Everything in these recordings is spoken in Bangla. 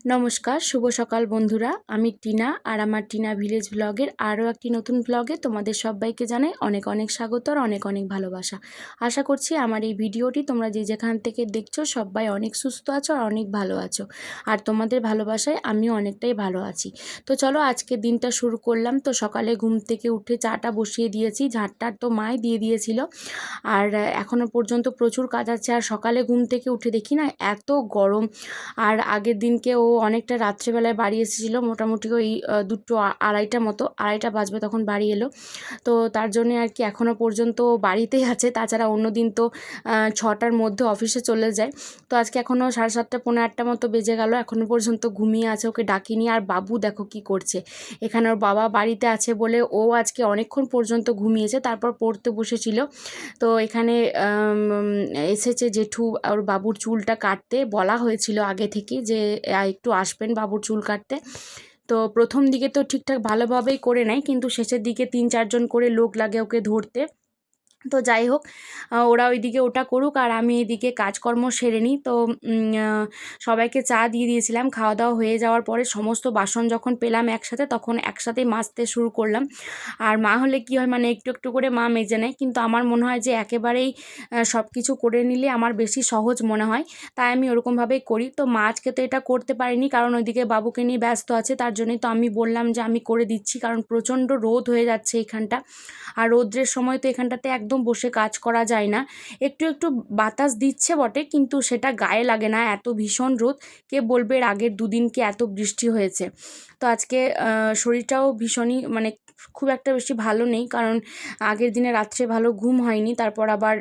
নমস্কার, শুভ সকাল বন্ধুরা। আমি টিনা আর আমার টিনা ভিলেজ ব্লগের আরও একটি নতুন ব্লগে তোমাদের সবাইকে জানাই অনেক অনেক স্বাগত আর অনেক অনেক ভালোবাসা। আশা করছি আমার এই ভিডিওটি তোমরা যে যেখান থেকে দেখছো সবাই অনেক সুস্থ আছো আর অনেক ভালো আছো, আর তোমাদের ভালোবাসায় আমিও অনেকটাই ভালো আছি। তো চলো আজকে দিনটা শুরু করলাম। তো সকালে ঘুম থেকে উঠে চাটা বসিয়ে দিয়েছি, ঝাঁটটার তো মাই দিয়ে দিয়েছিল। আর এখনও পর্যন্ত প্রচুর কাজ আছে। আর সকালে ঘুম থেকে উঠে দেখি না এত গরম। আর আগের দিনকে ও অনেকটা রাত্রেবেলায় বাড়ি এসেছিলো, মোটামুটি ওই 2:30 মতো, 2:30 বাজবে তখন বাড়ি এলো। তো তার জন্যে আর কি এখনও পর্যন্ত বাড়িতেই আছে। তাছাড়া অন্য দিন তো 6টার মধ্যে অফিসে চলে যায়। তো আজকে এখনও 7:30 পৌনে 8টা মতো বেজে গেল, এখনও পর্যন্ত ঘুমিয়ে আছে, ওকে ডাকিনি। আর বাবু দেখো কি করছে, এখানে ওর বাবা বাড়িতে আছে বলে ও আজকে অনেকক্ষণ পর্যন্ত ঘুমিয়েছে, তারপর পড়তে বসেছিল। তো এখানে এসেছে জেঠু ওর বাবুর চুলটা কাটতে, বলা হয়েছিল আগে থেকে যে একটু আসবেন বাবুর চুল কাটতে। তো প্রথম দিকে তো ঠিকঠাক ভালোভাবেই করে নেয়, কিন্তু শেষের দিকে 3-4জন করে লোক লাগে ওকে ধরতে। তো যাই হোক, ওরা ওইদিকে ওটা করুক আর আমি এদিকে কাজকর্ম সেরে নিই। তো সবাইকে চা দিয়ে দিয়েছিলাম। খাওয়া দাওয়া হয়ে যাওয়ার পরে সমস্ত বাসন যখন পেলাম একসাথে, তখন একসাথেই মাজতে শুরু করলাম। আর মা হলে কি হয়, মানে একটু একটু করে মা মেজে নেয়, কিন্তু আমার মনে হয় যে একেবারেই সব কিছু করে নিলে আমার বেশি সহজ মনে হয়, তাই আমি ওরকমভাবেই করি। তো মা আজকে তো এটা করতে পারিনি, কারণ ওইদিকে বাবুকে নিয়ে ব্যস্ত আছে। তার জন্যই তো আমি বললাম যে আমি করে দিচ্ছি, কারণ প্রচণ্ড রোদ হয়ে যাচ্ছে এখানটা। আর রৌদ্রের সময় তো এখানটাতে একদম বসে কাজ করা যায় না। একটু একটু বাতাস দিচ্ছে বটে, কিন্তু সেটা গায়ে লাগে না, এত ভীষণ রোদ। কে বলবে এর আগের দুদিন কি এত বৃষ্টি হয়েছে। তো আজকে শরীরটাও ভীষণই মানে খুব একটা বেশি ভালো নেই, কারণ আগের দিনে রাত্রে ভালো ঘুম হয়নি, তারপর আবার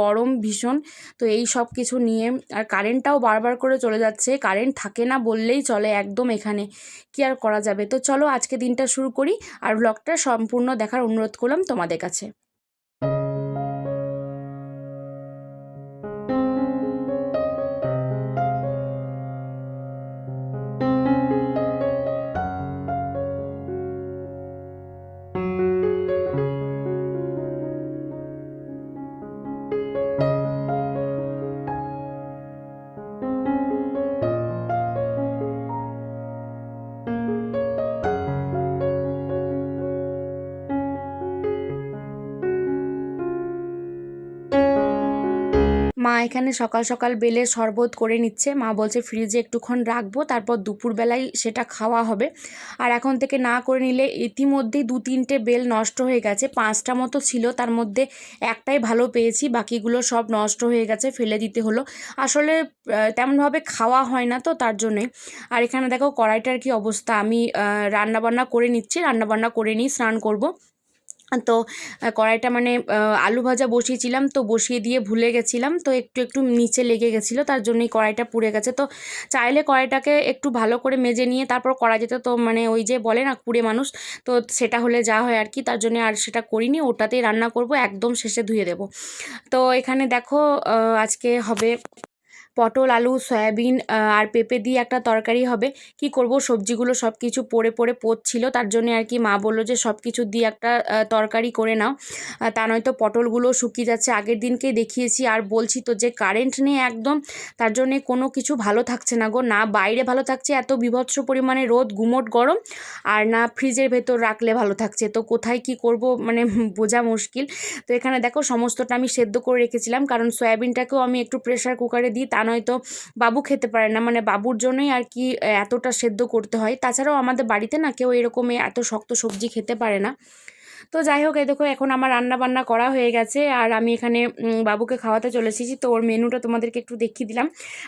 গরম ভীষণ। তো এই সব কিছু নিয়ে, আর কারেন্টটাও বারবার করে চলে যাচ্ছে, কারেন্ট থাকে না বললেই চলে একদম এখানে, কি আর করা যাবে। তো চলো আজকে দিনটা শুরু করি, আর ব্লগটা সম্পূর্ণ দেখার অনুরোধ করলাম তোমাদের কাছে। মা এখানে সকাল সকাল বেলের শরবত করে নিচ্ছে। মা বলছে ফ্রিজে একটুক্ষণ রাখবো, তারপর দুপুরবেলায় সেটা খাওয়া হবে। আর এখন থেকে না করে নিলে ইতিমধ্যেই 2-3টে বেল নষ্ট হয়ে গেছে, 5টা মতো ছিল, তার মধ্যে একটাই ভালো পেয়েছি, বাকিগুলো সব নষ্ট হয়ে গেছে, ফেলে দিতে হলো। আসলে তেমনভাবে খাওয়া হয় না, তো তার জন্যই। আর এখানে দেখো কড়াইটার কি অবস্থা, আমি রান্নাবান্না করে নিচ্ছি, রান্নাবান্না করে নিই, স্নান করব। তো কড়াইটা মানে আলু ভাজা বসিয়েছিলাম, তো বসিয়ে দিয়ে ভুলে গেছিলাম, তো একটু একটু নিচে লেগে গেছিলো, তার জন্যই কড়াইটা পুড়ে গেছে। তো চাইলে কড়াইটাকে একটু ভালো করে মেজে নিয়ে তারপর করা যেত, তো মানে ওই যে বলে না কুড়ে মানুষ, তো সেটা হলে যা হয় আর কি, তার জন্য আর সেটা করিনি, ওটাতেই রান্না করব, একদম শেষে ধুয়ে দেব। তো এখানে দেখো আজকে হবে পটল, আলু, সয়াবিন আর পেঁপে দিয়ে একটা তরকারি হবে। কি করব, সবজিগুলো সব কিছু পড়ে পড়ে পচছিল, তার জন্য আর কি মা বললো যে সব কিছু দিয়ে একটা তরকারি করে নাও, তা নয়তো পটলগুলো শুকিয়ে যাচ্ছে। আগের দিনকে দেখিয়েছি আর বলছি তো যে কারেন্ট নেই একদম, তার জন্যে কোনো কিছু ভালো থাকছে না গো, না বাইরে ভালো থাকছে, এত বীভৎস পরিমাণে রোদ, গুমোট গরম, আর না ফ্রিজের ভেতর রাখলে ভালো থাকছে। তো কোথায় কি করব মানে বোঝা মুশকিল। তো এখানে দেখো সমস্তটা আমি সেদ্ধ করে রেখেছিলাম, কারণ সয়াবিনটাকেও আমি একটু প্রেশার কুকারে দিই, তা নয়তো বাবু খেতে পারে না, মানে বাবুর জন্যই আর কি এতটা সেদ্ধ করতে হয়। তাছাড়াও আমাদের বাড়িতে না কেউ এরকম এত শক্ত সবজি খেতে পারে না। তো যাই হোক, এই দেখো এখন আমার রান্না বান্না করা হয়ে গেছে, আর আমি এখানে বাবুকে খাওয়াতে চলে এসেছি। তো ওর মেনুটা তোমাদেরকে একটু দেখিয়ে দিলাম।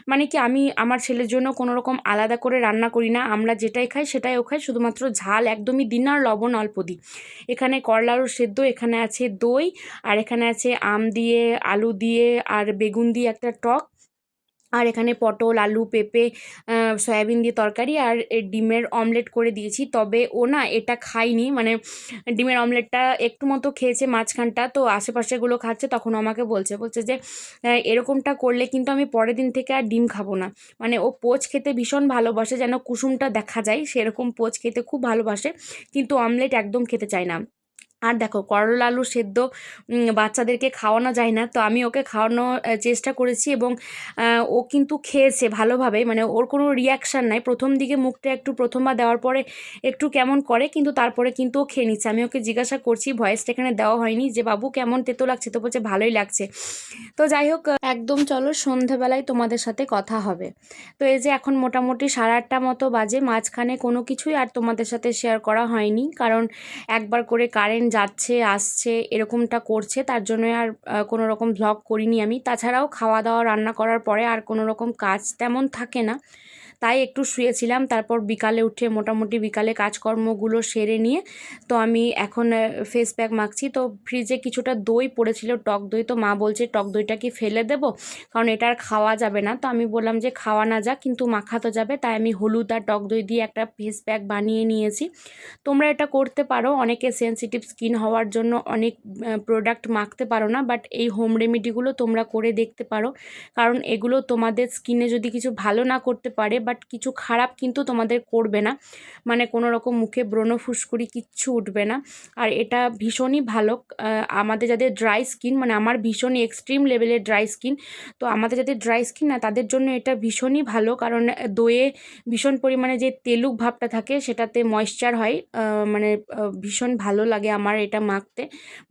মানে কি আমি আমার ছেলের জন্য কোনো রকম আলাদা করে রান্না করি না, আমরা যেটাই খাই সেটাই ও খাই, শুধুমাত্র ঝাল একদমই দিন আর লবণ অল্প দিই। এখানে করলা আলুর সেদ্ধ, এখানে আছে দই, আর এখানে আছে আম দিয়ে, আলু দিয়ে আর বেগুন দিয়ে একটা টক, আর এখানে পটল, আলু, পেঁপে, সয়াবিন দিয়ে তরকারি, আর ডিমের অমলেট করে দিয়েছি। তবে ও না এটা খায়নি, মানে ডিমের অমলেটটা একটু মতো খেয়েছে মাঝখানটা, তো আশেপাশেগুলো খাচ্ছে, তখন আমাকে বলছে বলছে যে এরকমটা করলে কিন্তু আমি পরের দিন থেকে আর ডিম খাবো না। মানে ও পোচ খেতে ভীষণ ভালোবাসে, যেন কুসুমটা দেখা যায় সেরকম পোচ খেতে খুব ভালোবাসে, কিন্তু অমলেট একদম খেতে চায় না। আর দেখো করলা আলু সেদ্ধ বাচ্চাদেরকে খাওয়ানো যায় না, তো আমি ওকে খাওয়ানোর চেষ্টা করেছি এবং ও কিন্তু খেয়েছে ভালোভাবে, মানে ওর কোনো রিয়াকশান নাই। প্রথম দিকে মুখটা একটু প্রথমবার দেওয়ার পরে একটু কেমন করে, কিন্তু তারপরে কিন্তু ও খেয়ে নিচ্ছে। আমি ওকে জিজ্ঞাসা করছি, ভয়েসটা এখানে দেওয়া হয়নি, যে বাবু কেমন তেতো লাগছে, তো বলছে ভালোই লাগছে। তো যাই হোক, একদম চলো সন্ধেবেলায় তোমাদের সাথে কথা হবে। তো এই যে এখন মোটামুটি 8:30 মতো বাজে, মাঝখানে কোনো কিছুই আর তোমাদের সাথে শেয়ার করা হয়নি, কারণ একবার করে কারেন্ট যাচ্ছে আসছে এরকমটা করছে, তার জন্য আর কোনো রকম ভ্লগ করিনি আমি। তাছাড়াও খাওয়া দাওয়া রান্না করার পরে আর কোনো রকম কাজ তেমন থাকে না, তাই একটু শুয়েছিলাম। তারপর বিকালে উঠে মোটামুটি বিকালে কাজকর্মগুলো সেরে নিয়ে তো আমি এখন ফেস প্যাক মাখছি। তো ফ্রিজে কিছুটা দই পড়েছিল, টক দই, তো মা বলছে টক দইটা কি ফেলে দেবো, কারণ এটা আর খাওয়া যাবে না। তো আমি বললাম যে খাওয়া না যাক, কিন্তু মাখা তো যাবে, তাই আমি হলুদ আর টক দই দিয়ে একটা ফেস প্যাক বানিয়ে নিয়েছি। তোমরা এটা করতে পারো, অনেকে সেনসিটিভ স্কিন হওয়ার জন্য অনেক প্রোডাক্ট মাখতে পারো না, বাট এই হোম রেমেডিগুলো তোমরা করে দেখতে পারো, কারণ এগুলো তোমাদের স্কিনে যদি কিছু ভালো না করতে পারে, বাট কিছু খারাপ কিন্তু তোমাদের করবে না, মানে কোনো রকম মুখে ব্রণ ফুসকুড়ি কিচ্ছু উঠবে না। আর এটা ভীষণই ভালো আমাদের যাদের ড্রাই স্কিন, মানে আমার ভীষণই এক্সট্রিম লেভেলের ড্রাই স্কিন, তো আমাদের যাদের ড্রাই স্কিন না তাদের জন্য এটা ভীষণই ভালো, কারণ দইয়ে ভীষণ পরিমাণে যে তেলুক ভাবটা থাকে সেটাতে ময়েশ্চার হয়, মানে ভীষণ ভালো লাগে আমার এটা মাখতে,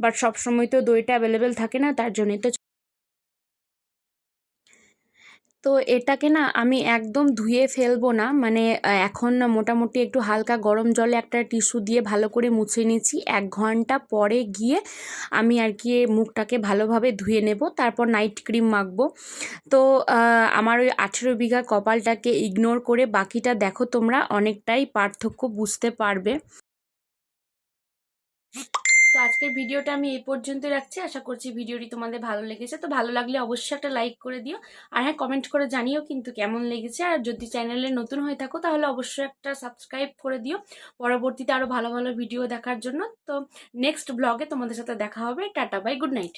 বাট সবসময় তো দইটা অ্যাভেলেবেল থাকে না, তার জন্যই তো। তো এটাকে না আমি একদম ধুয়ে ফেলবো না, মানে এখন মোটামুটি একটু হালকা গরম জলে একটা টিস্যু দিয়ে ভালো করে মুছে নিচ্ছি। 1 ঘন্টা পরে গিয়ে আমি আর কি মুখটাকে ভালোভাবে ধুয়ে নেব, তারপর নাইট ক্রিম মাখবো। তো আমার ওই 18 বিঘা কপালটাকে ইগনোর করে বাকিটা দেখো, তোমরা অনেকটাই পার্থক্য বুঝতে পারবে। তো আজকের ভিডিওটা আমি এই পর্যন্তই রাখছি। আশা করছি ভিডিওটি তোমাদের ভালো লেগেছে। তো ভালো লাগলে অবশ্যই একটা লাইক করে দিও, আর হ্যাঁ কমেন্ট করে জানিও কিন্তু কেমন লেগেছে। আর যদি চ্যানেলে নতুন হয়ে থাকো তাহলে অবশ্যই একটা সাবস্ক্রাইব করে দিও পরবর্তীতে আরও ভালো ভালো ভিডিও দেখার জন্য। তো নেক্সট ব্লগে তোমাদের সাথে দেখা হবে। টাটা, বাই, গুড নাইট।